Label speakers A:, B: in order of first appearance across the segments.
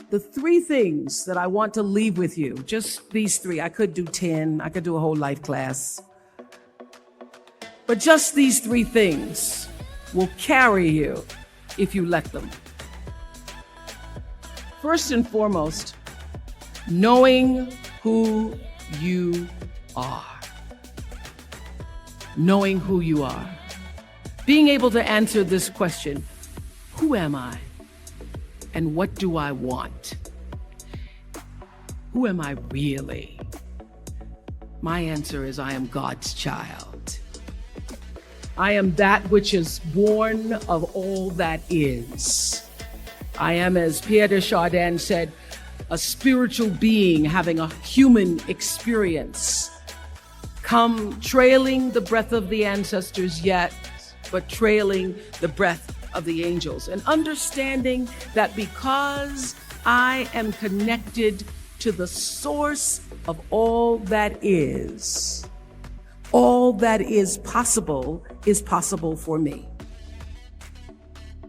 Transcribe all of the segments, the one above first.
A: the three things that I want to leave with you, just these three. I could do 10, I could do a whole life class. But just these three things will carry you if you let them. First and foremost, knowing who you are. Knowing who you are. Being able to answer this question, who am I? And what do I want? Who am I really? My answer is I am God's child. I am that which is born of all that is. I am, as Pierre de Chardin said, a spiritual being having a human experience. Come trailing the breath of the ancestors yet, but trailing the breath of the angels, and understanding that because I am connected to the source of all that is possible for me.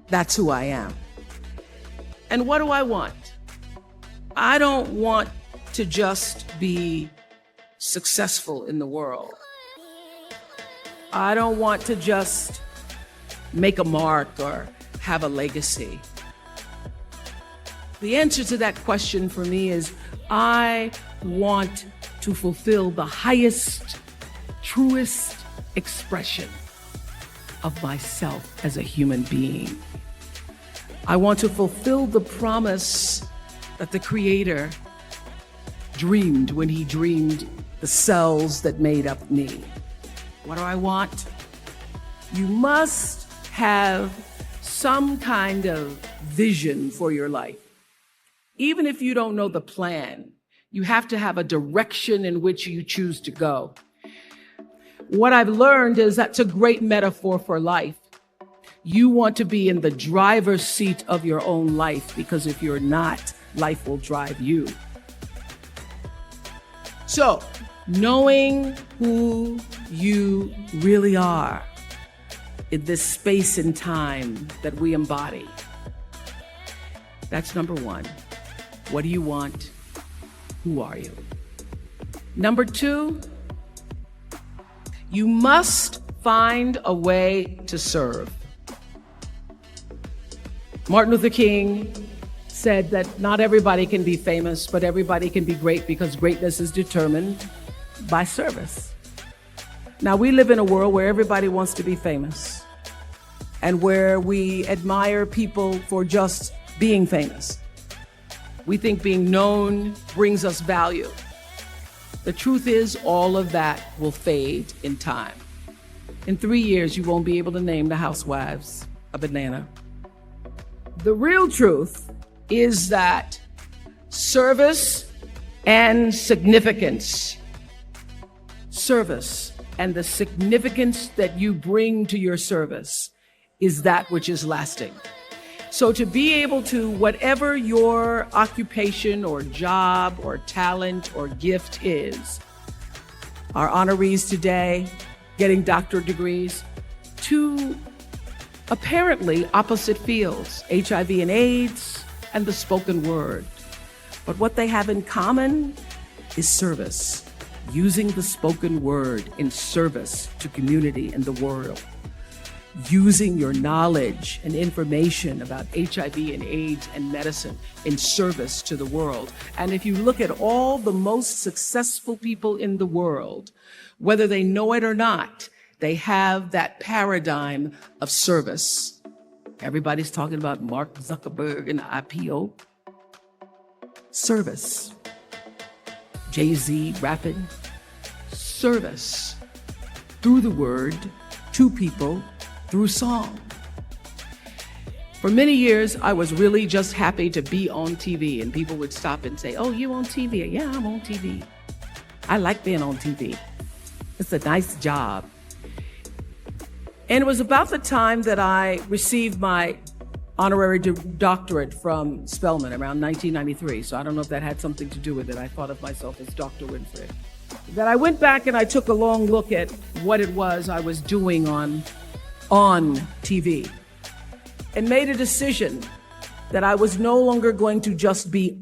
A: That's who I am. And what do I want? I don't want to just be successful in the world. I don't want to just make a mark or have a legacy. The answer to that question for me is I want to fulfill the highest, truest expression of myself as a human being. I want to fulfill the promise that the Creator dreamed when He dreamed the cells that made up me. What do I want? You must have some kind of vision for your life. Even if you don't know the plan, you have to have a direction in which you choose to go. What I've learned is that's a great metaphor for life. You want to be in the driver's seat of your own life, because if you're not, life will drive you. So, knowing who you really are in this space and time that we embody. That's number one. What do you want? Who are you? Number two, you must find a way to serve. Martin Luther King said that not everybody can be famous, but everybody can be great, because greatness is determined by service. Now, we live in a world where everybody wants to be famous and where we admire people for just being famous. We think being known brings us value. The truth is, all of that will fade in time. In 3 years, you won't be able to name the housewives of Atlanta. The real truth is that service and significance, service and the significance that you bring to your service is that which is lasting. So to be able to, whatever your occupation or job or talent or gift is, our honorees today getting doctorate degrees, to apparently opposite fields, HIV and AIDS and the spoken word. But what they have in common is service, using the spoken word in service to community and the world, using your knowledge and information about HIV and AIDS and medicine in service to the world. And if you look at all the most successful people in the world, whether they know it or not, they have that paradigm of service. Everybody's talking about Mark Zuckerberg and the IPO. Service. Jay-Z rapping. Service. Through the word, to people, through song. For many years, I was really just happy to be on TV, and people would stop and say, "Oh, you on TV?" "Yeah, I'm on TV. I like being on TV. It's a nice job." And it was about the time that I received my honorary doctorate from Spelman around 1993. So I don't know if that had something to do with it. I thought of myself as Dr. Winfrey. That I went back and I took a long look at what it was I was doing on TV and made a decision that I was no longer going to just be